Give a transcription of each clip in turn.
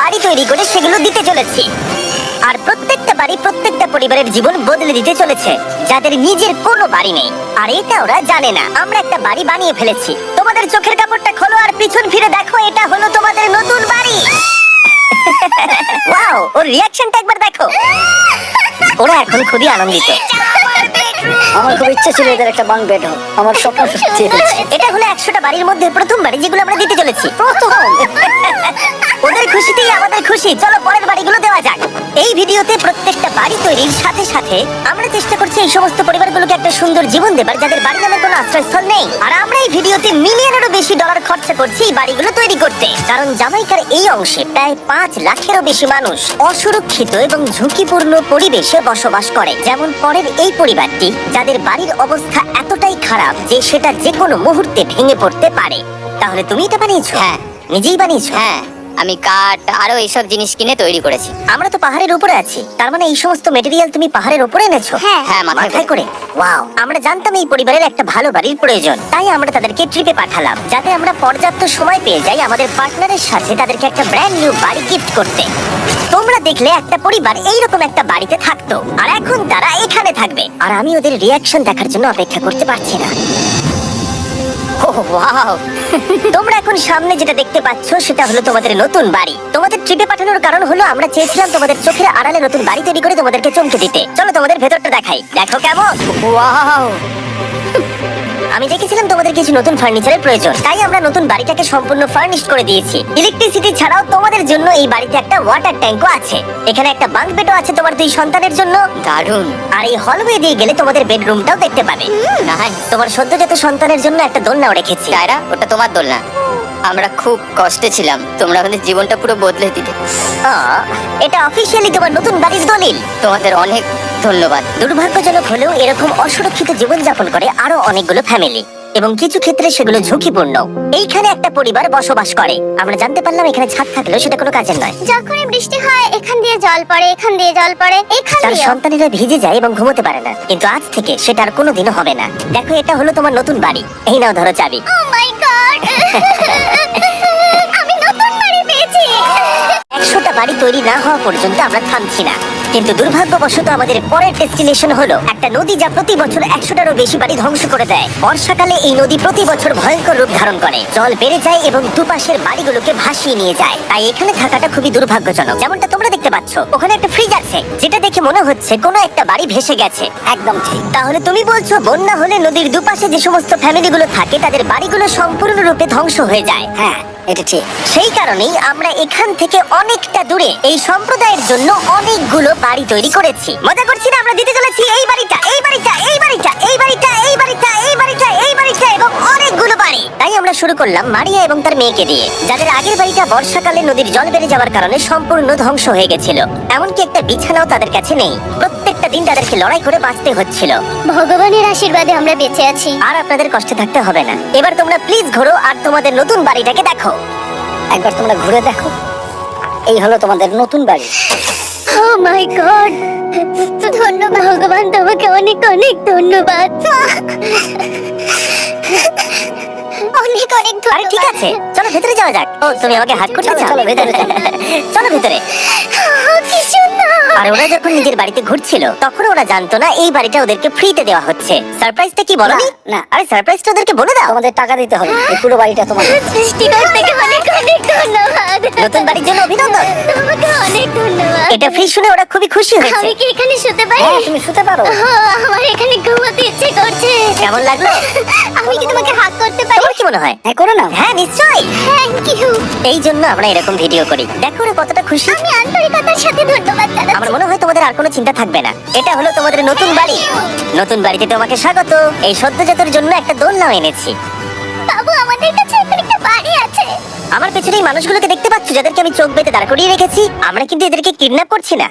বাড়ি তৈরি করে সেগুলো দিতে চলেছি। আর প্রত্যেকটা বাড়ি প্রত্যেকটা পরিবারের জীবন বদলে দিতে চলেছে, যাদের নিজের কোনো বাড়ি নেই। আর এটা ওরা জানে না। আমরা একটা বাড়ি বানিয়ে ফেলেছি। তোমাদের চোখের কাপড়টা খোলো আর পিছন ফিরে দেখো, এটা হলো তোমাদের নতুন বাড়ি। ওয়াও, ওর রিঅ্যাকশনটা একবার দেখো। ওরা এখন খুবই আনন্দিত। আমার খুব ইচ্ছে ছিল এদের একটা বাং বেড হোক, আমার স্বপ্ন সত্যি হয়েছে। এটা হলো 100টা বাড়ির মধ্যে প্রথম বাড়ি যেগুলো আমরা দিতে চলেছি। প্রথম। ওদের খুশিতেই আমাদের খুশি। চলো পরের বাড়িগুলো দেওয়া যাক। এই ভিডিওতে প্রত্যেকটা বাড়ি তৈরির সাথে সাথে আমরা চেষ্টা করছি এই সমস্ত পরিবারগুলোকে একটা সুন্দর জীবন দেবার যাদের বাড়ি নামের কোনো আশ্রয়স্থল নেই। আর আমরা এই ভিডিওতে মিলিয়নেরও বেশি ডলার খরচা করছি এই বাড়িগুলো তৈরি করতে, কারণ জামাইকার এই অংশে প্রায় 5 লাখেরও বেশি মানুষ অসুরক্ষিত এবং ঝুঁকিপূর্ণ পরিবেশে বসবাস করে। যেমন পরের এই পরিবারটি, যাদের বাড়ির অবস্থা এতটাই খারাপ যে সেটা যে কোনো মুহূর্তে ভেঙে পড়তে পারে। তাহলে তুমি এটা বানিয়েছো? হ্যাঁ। নিজেই বানিয়েছো? হ্যাঁ, আমি কাঠ আরো এইসব জিনিস কিনে তৈরি করেছি। আমরা তো পাহাড়ের উপরে আছি, তার মানে এই সমস্ত মেটেরিয়াল তুমি পাহাড়ের উপরে এনেছো? হ্যাঁ, মাথায় করে। ওয়াও, আমরা জানতাম এই পরিবারের একটা ভালো বাড়ির প্রয়োজন, তাই আমরা তাদেরকে ট্রিপে পাঠালাম যাতে আমরা পর্যাপ্ত সময় পেয়ে যাই আমাদের পার্টনারের সাথে তাদেরকে একটা ব্র্যান্ড নিউ বাড়ি গিফট করতে। তোমরা দেখলে একটা পরিবার এইরকম একটা বাড়িতে থাকতো, আর এখন তারা এখানে থাকবে। আর আমি ওদের রিয়াকশন দেখার জন্য অপেক্ষা করতে পারছি না। ওয়াও, তোমরা এখন সামনে যেটা দেখতে পাচ্ছ সেটা হলো তোমাদের নতুন বাড়ি। তোমাদের ট্রিপে পাঠানোর কারণ হলো আমরা চেয়েছিলাম তোমাদের চোখের আড়ালে নতুন বাড়ি তৈরি করে তোমাদেরকে চমকে দিতে। চলো তোমাদের ভেতরটা দেখাই, দেখো কেমন। ওয়াও, আমি দেখেছিলাম তোমাদের কিছু নতুন ফার্নিচারের প্রয়োজন, তাই আমরা নতুন বাড়িটাকে সম্পূর্ণ ফার্নিশড করে দিয়েছি। ইলেকট্রিসিটি ছাড়াও তোমাদের জন্য এই বাড়িতে একটা ওয়াটার ট্যাঙ্কও আছে। এখানে একটা বাঙ্ক বেডও আছে তোমার 2 সন্তানের জন্য। দারুণ। আর এই হলওয়ে দিয়ে গেলে তোমাদের বেডরুমটাও দেখতে পাবে। নাইস। তোমার সদ্যজাত সন্তানের জন্য একটা দোলনাও রেখেছি। ডায়রা, ওটা তোমার দোলনা। আমরা খুব কষ্টে ছিলাম, তোমরা আমাদের জীবনটা পুরো বদলে দিলে। এটা অফিশিয়ালি তোমার নতুন বাড়ির দলিল। তোমাদের অনেক ধন্যবাদ। দুর্ভাগ্যজনক হলেও এরকম অসুরক্ষিত জীবনযাপন করে আরো অনেকগুলো ফ্যামিলি, এবং কিছু ক্ষেত্রে সেগুলো ঝুঁকিপূর্ণ। এইখানে একটা পরিবার বসবাস করে। আমরা জানতে পারলাম এখানে ছাদ থাকলেও সেটা কোনো কাজের নয়। যখনই বৃষ্টি হয় এখান দিয়ে জল পড়ে, এখান দিয়ে জল পড়ে, এখান তার দিয়ে। সন্তানেরা ভিজে যায় এবং ঘুমোতে পারে না, কিন্তু আজ থেকে সেটা আর কোনোদিনও হবে না। দেখো, এটা হলো তোমার নতুন বাড়ি। এই নাও, ধরো চাবি। ও মাই গড, আমি নতুন বাড়ি পেয়েছি। 100টা বাড়ি তৈরি না হওয়া পর্যন্ত আমরা থামছি না, কিন্তু দুর্ভাগ্যবশত আমাদের পরের ডেস্টিনেশন হলো একটা নদী যা প্রতি বছর 100টারও বেশি বাড়ি ধ্বংস করে দেয়। বর্ষাকালে এই নদী প্রতি বছর ভয়ঙ্কর রূপ ধারণ করে, জল বেড়ে যায় এবং দুপাশের বাড়িগুলোকে ভাসিয়ে নিয়ে যায়। তাই এখানে থাকাটা খুবই দুর্ভাগ্যজনক। যেমনটা তোমরা দেখতে পাচ্ছ, ওখানে একটা ফ্রিজ আছে যেটা দেখে মনে হচ্ছে কোনো একটা বাড়ি ভেসে গেছে। একদম ঠিক। তাহলে তুমি বলছো বন্যা হলে নদীর দুপাশে যে সমস্ত ফ্যামিলিগুলো থাকে তাদের বাড়িগুলো সম্পূর্ণরূপে ধ্বংস হয়ে যায়। হ্যাঁ, এটা ঠিক। সেই কারণেই আমরা এখান থেকে অনেকটা দূরে এই সম্প্রদায়ের জন্য অনেকগুলো বাড়ি তৈরি করেছি। মজা করছি না? আমরা দিতে চলেছি এই বাড়িটা, এই বাড়িটা, এই বাড়িটা, এই বাড়িটা, এই বাড়িটা, এই বাড়িটা, এই বাড়িটা এবং অনেকগুলো বাড়ি। তাই আমরা শুরু করলাম মারিয়া এবং তার মেয়েকে দিয়ে, যাদের আগের বাড়িটা বর্ষাকালে নদীর জল বেড়ে যাওয়ার কারণে সম্পূর্ণ ধ্বংস হয়ে গেছিল। এমনকি একটা বিছানাও তাদের কাছে নেই। প্রত্যেকটা দিন তাদেরকে লড়াই করে বাঁচতে হচ্ছিল। ভগবানের আশীর্বাদে আমরা বেঁচে আছি। আর আপনাদের কষ্টে থাকতে হবে না। এবার তোমরা প্লিজ ঘোরো আর তোমাদের নতুন বাড়িটাকে দেখো। একবার তোমরা ঘুরে দেখো, এই হলো তোমাদের নতুন বাড়ি। ও মাই গড, ধন্যবাদ ভগবান, তোমাকে অনেক অনেক ধন্যবাদ। অনেক অনেক আরে ঠিক আছে, চলো ভেতরে যাওয়া যাক। ও, তুমি আমাকে হাত করতে চাও? চলো ভেতরে চলো। চলো ভেতরে। কি সুন্দর। আর ওরা যখন নিজের বাড়িতে ঘুরছিল তখন ওরা জানতো না এই বাড়িটা ওদেরকে ফ্রিতে দেওয়া হচ্ছে। সারপ্রাইজটা কি বলো? না। আরে সারপ্রাইজটা ওদেরকে বলে দাও। তোমাদের টাকা দিতে হবে, এই পুরো বাড়িটা তোমাদের। সৃষ্টিকর্তাকে অনেক অনেক ধন্যবাদ। নতুন বাড়ির জন্য অভিনন্দন। তোমাকে অনেক ধন্যবাদ। এটা ফ্রি শুনে ওরা খুবই খুশি হয়েছে। আমি কি এখানে শুতে পারি? হ্যাঁ, তুমি শুতে পারো। আমার এখানে ঘুমাতে ইচ্ছে করছে। কেমন লাগলো? আমি কি তোমাকে হাগ করতে পারি? তোমার কি মনে হয়? হ্যাঁ, করো না। হ্যাঁ, নিশ্চয়ই। Thank you. এই জন্য আমরা এরকম ভিডিও করি। দেখো ওরা কতটা খুশি। আমি আন্তরিকতার সাথে ধন্যবাদ জানাচ্ছি। আমার মনে হয় তোমাদের আর কোনো চিন্তা থাকবে না। এটা হলো তোমাদের নতুন বাড়ি। নতুন বাড়িতে তোমাকে স্বাগত। এই সদ্যজাতর জন্য একটা দোলনাও এনেছি। বাবু, আমাদের কাছে এখন একটা বাড়ি আছে। আমার পেছনে এই মানুষগুলোকে দেখতে পাচ্ছ যাদেরকে আমি চোখ বেঁধে দাঁড় করিয়ে রেখেছি? আমরা কিন্তু এদেরকে কিডন্যাপ করছি না।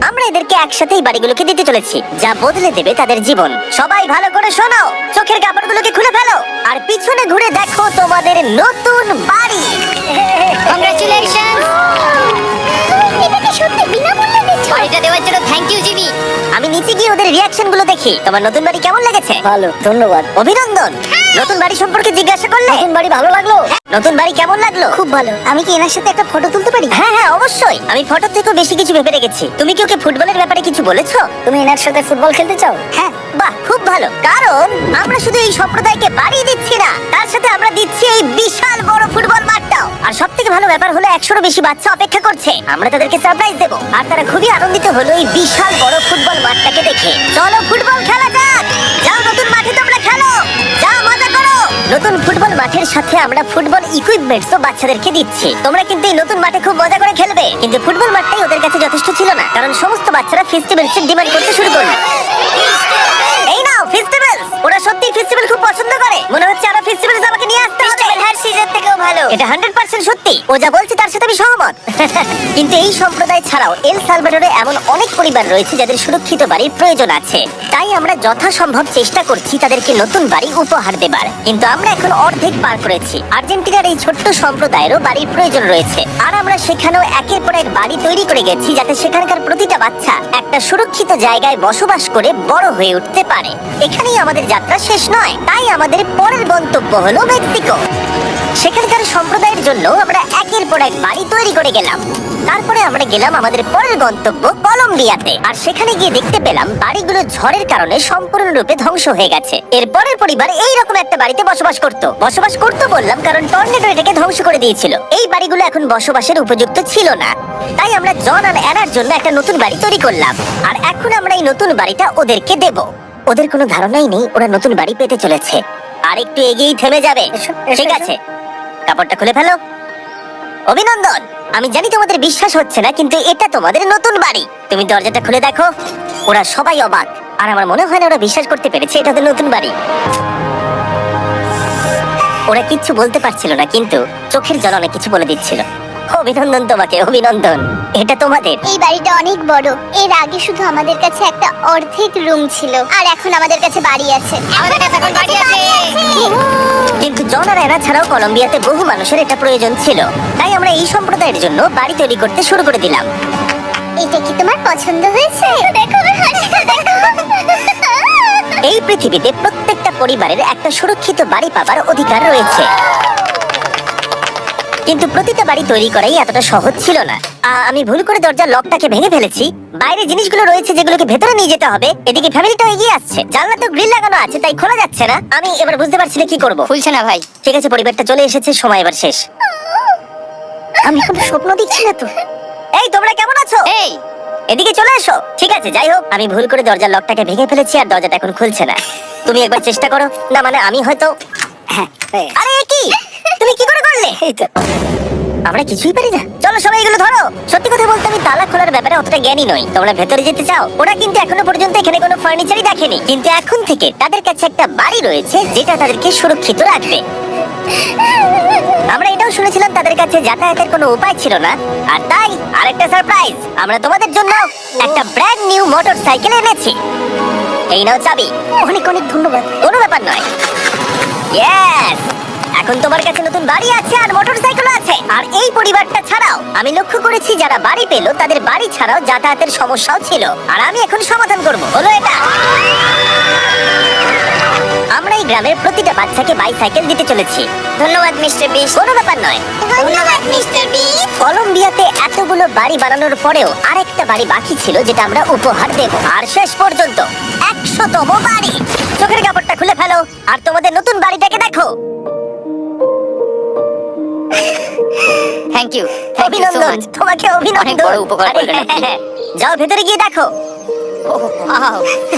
আমরা এদেরকে একসাথে এই বাড়িগুলোকে দিতে চলেছি, যা বদলে দেবে তাদের জীবন। সবাই ভালো করে শোনো, চোখের কাপড়গুলোকে খুলে ফেলো আর পিছনে ঘুরে দেখো তোমাদের নতুন বাড়ি। কংগ্রাচুলেশনস। এটা কি সত্যি বিনামূল্যে দিচ্ছ? বাড়িটা দেওয়ার জন্য থ্যাংক ইউ জিমি। আমি নিচে গিয়ে ওদের রিয়াকশন গুলো দেখে দেখি তোমার নতুন বাড়ি কেমন লেগেছে। ভালো, ধন্যবাদ। অভিনন্দন। নতুন বাড়ি সম্পর্কে জিজ্ঞাসা করলে? নতুন বাড়ি ভালো লাগলো? নতুন বাড়ি কেমন লাগলো? খুব ভালো। আমি কি এনার সাথে একটা ফটো তুলতে পারি? হ্যাঁ হ্যাঁ অবশ্যই, আমি ফটো থেকেও বেশি কিছু ভেবে রেখেছি। তুমি কি ওকে ফুটবলের ব্যাপারে কিছু বলেছো? তুমি এনার সাথে ফুটবল খেলতে চাও? হ্যাঁ। বাহ, খুব ভালো। কারণ আমরা শুধু এই সম্প্রদায়কে বাড়ি দিচ্ছি না, তার সাথে আমরা দিচ্ছি এই বিশাল বড় ফুটবল মাঠটাও। আর সব থেকে ভালো ব্যাপার হলো 100-রও বেশি বাচ্চা অপেক্ষা করছে। আমরা তাদেরকে সারপ্রাইজ দেবো, আর তারা খুবই আনন্দিত হলো এই বিশাল বড় ফুটবল মাঠটাকে দেখে। চলো ফুটবল খেলা যাক। যাও নতুন মাঠে তোমরা খেলো, যাও মজা করো। নতুন ফুটবল মাঠের সাথে আমরা ফুটবল ইকুইপমেন্টসও বাচ্চাদেরকে দিচ্ছি। তোমরা কিন্তু এই নতুন মাঠে খুব মজা করে খেলবে। কিন্তু ফুটবল মাঠটাই ওদের কাছে যথেষ্ট ছিল না, কারণ সমস্ত বাচ্চারা ফেস্টিভ্যালসের ডিমান্ড করতে শুরু করলো। এই নাও ফেস্টিভ্যালস। ওরা সত্যি ফেস্টিভ্যাল খুব পছন্দ করে। মনে হচ্ছে আরো ফেস্টিভ্যালস আমাকে নিয়ে আসতে হবে। হ্যার সিজন থেকেও ভালো। এটা 100% সত্যি। ও যা বলছে তার সাথে আমি সহমত। কিন্তু এই সম্প্রদায় ছাড়াও এল সালভাডোরে এমন অনেক পরিবার রয়েছে যাদের সুরক্ষিত বাড়ির প্রয়োজন আছে। তাই আমরা যথাসম্ভব চেষ্টা করছি তাদেরকে নতুন বাড়ি উপহার দেবার। কিন্তু আমরা এখন অর্ধেক পার করেছি। আর্জেন্টিনার এই ছোট্ট সম্প্রদায়েরও বাড়ির প্রয়োজন রয়েছে, আর আমরা সেখানেও একের পর এক বাড়ি তৈরি করে গেছি যাতে সেখানকার প্রতিটা বাচ্চা একটা সুরক্ষিত জায়গায় বসবাস করে বড় হয়ে উঠতে পারে। এখানেই আমাদের যাত্রা শেষ নয়, তাই আমাদের পরের গন্তব্য হলো মেক্সিকো। সেখানকার সম্প্রদায়ের জন্য আমরা একের পর এক বাড়ি তৈরি করে গেলাম। তারপরে আমরা গেলাম আমাদের পরের গন্তব্য কলম্বিয়াতে, আর সেখানে গিয়ে দেখতে পেলাম বাড়িগুলো ঝড়ের কারণে সম্পূর্ণরূপে ধ্বংস হয়ে গেছে। এর পরের পরিবার এইরকম একটা বাড়িতে বসবাস করতো বললাম কারণ টর্নেডো এটাকে ধ্বংস করে দিয়েছিল। এই বাড়িগুলো এখন বসবাসের উপযুক্ত ছিল না, তাই আমরা জন আর অ্যানার জন্য একটা নতুন বাড়ি তৈরি করলাম। আর এখন আমরা এই নতুন বাড়িটা ওদেরকে দেব। ওদের কোনো ধারণাই নেই ওরা নতুন বাড়ি পেতে চলেছে। আর একটু এগিয়েই থেমে যাবে। ঠিক আছে, কাপড়টা খুলে ফেলো। অভিনন্দন। আমি জানি তোমাদের বিশ্বাস হচ্ছে না, কিন্তু এটা তোমাদের নতুন বাড়ি। তুমি দরজাটা খুলে দেখো। ওরা সবাই অবাক, আর আমার মনে হয় না ওরা বিশ্বাস করতে পেরেছে এটা ওদের নতুন বাড়ি। ওরা কিচ্ছু বলতে পারছিল না, কিন্তু চোখের জল অনেক কিছু বলে দিচ্ছিল। অভিনন্দন তোমাকে, অভিনন্দন। এটা তোমাদের। এই বাড়িটা অনেক বড়। এর আগে শুধু আমাদের কাছে একটা অর্ধেক রুম ছিল, আর এখন আমাদের কাছে বাড়ি আছে। আমাদের কাছে এখন বাড়ি আছে। কিন্তু জন আর এরা ছাড়াও কলম্বিয়াতে বহু মানুষের এটা প্রয়োজন ছিল, তাই আমরা এই সম্প্রদায়ের জন্য বাড়ি তৈরি করতে শুরু করে দিলাম। এটা কি তোমার পছন্দ হয়েছে? দেখো হাসিটা দেখো। এই পৃথিবীতে প্রত্যেকটা পরিবারের একটা সুরক্ষিত বাড়ি পাবার অধিকার রয়েছে, কিন্তু প্রতিটা বাড়ি তৈরি করাই এতটা সহজ ছিল না। আমি ভুল করে দরজার লকটাকে ভেঙে ফেলেছি। বাইরে জিনিসগুলো রয়েছে যেগুলোকে ভেতরে নিয়ে যেতে হবে। এদিকে ফ্যামিলিটাও এগিয়ে আসছে। জানলাতে গ্রিল লাগানো আছে, তাই খোলা যাচ্ছে না। আমি এবার বুঝতে পারছি না কি করব। খুলছে না ভাই। ঠিক আছে, পরিবারটা চলে এসেছে, সময় এবার শেষ। আমি কোনো স্বপ্ন দেখছি না তো। এই তোমরা কেমন আছো? এই এদিকে চলে এসো। ঠিক আছে, যাই হোক, আমি ভুল করে দরজার লকটাকে ভেঙে ফেলেছি আর দরজাটা এখন খুলছে না। তুমি একবার চেষ্টা করো। না মানে আমি হয়তো। হ্যাঁ, হয়ে গেছে। আরে এ কি? তুমি কি করে করলে? এই তো। আমরা কিছুই পারি না। চলো সবাই এগুলো ধরো। সত্যি কথা বলতে আমি তালা খোলার ব্যাপারে অতটা জ্ঞানী নই। তোমরা ভেতরে যেতে চাও? ওরা কিন্তু এখনো পর্যন্ত এখানে কোনো ফার্নিচারই দেখেনি, কিন্তু এখন থেকে তাদের কাছে একটা বাড়ি রয়েছে যেটা তাদেরকে সুরক্ষিত রাখবে। আমরা এটাও শুনেছিলাম তাদের কাছে যাতায়াতের কোনো উপায় ছিল না, আর তাই আরেকটা সারপ্রাইজ, আমরা তোমাদের জন্য একটা ব্র্যান্ড নিউ মোটরসাইকেল এনেছি। এই নাও চাবি। অনেক অনেক ধন্যবাদ। কোনো ব্যাপার নয়। ইয়েস, এখন তোমার কাছে নতুন বাড়ি আছে আর মোটরসাইকেল আছে। আর এই পরিবারটা ছাড়াও আমি লক্ষ্য করেছি যারা বাড়ি পেল তাদের বাড়ি ছাড়াও যাতায়াতের সমস্যাও ছিল, আর আমি এখন সমাধান করব। হলো এটা। আমরা এই গ্রামের প্রতিটা বাচ্চাকে বাইসাইকেল দিতে চলেছি। ধন্যবাদ মিস্টার বিস। কোনো ব্যাপার নয়। ধন্যবাদ মিস্টার বিস। কলম্বিয়াতে এতগুলো বাড়ি বানানোর পরেও আরেকটা বাড়ি বাকি ছিল যেটা আমরা উপহার দেব। আর শেষ পর্যন্ত 100তম বাড়ি। চোখের কাপড়টা খুলে ফেলো আর তোমাদের নতুন বাড়িটাকে দেখো। থ্যাংক ইউ সো অভিনন্দন, মাচ। তোমাকে অনেক অভিনন্দন। বড় উপকার করলেন আপনি। যাও ভেতরে গিয়ে দেখো।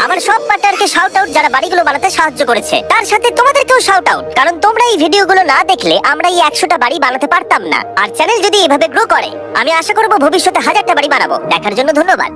আমার সব পার্টনারকে শাউট আউট যারা বাড়িগুলো বানাতে সাহায্য করেছে। তার সাথে তোমাদেরকেও শাউট আউট, কারণ তোমরা এই ভিডিওগুলো না দেখলে আমরা এই 100টা বাড়ি বানাতে পারতাম না। আর চ্যানেল যদি এভাবে গ্রো করে, আমি আশা করব ভবিষ্যতে 1000টা বাড়ি বানাবো। দেখার জন্য ধন্যবাদ।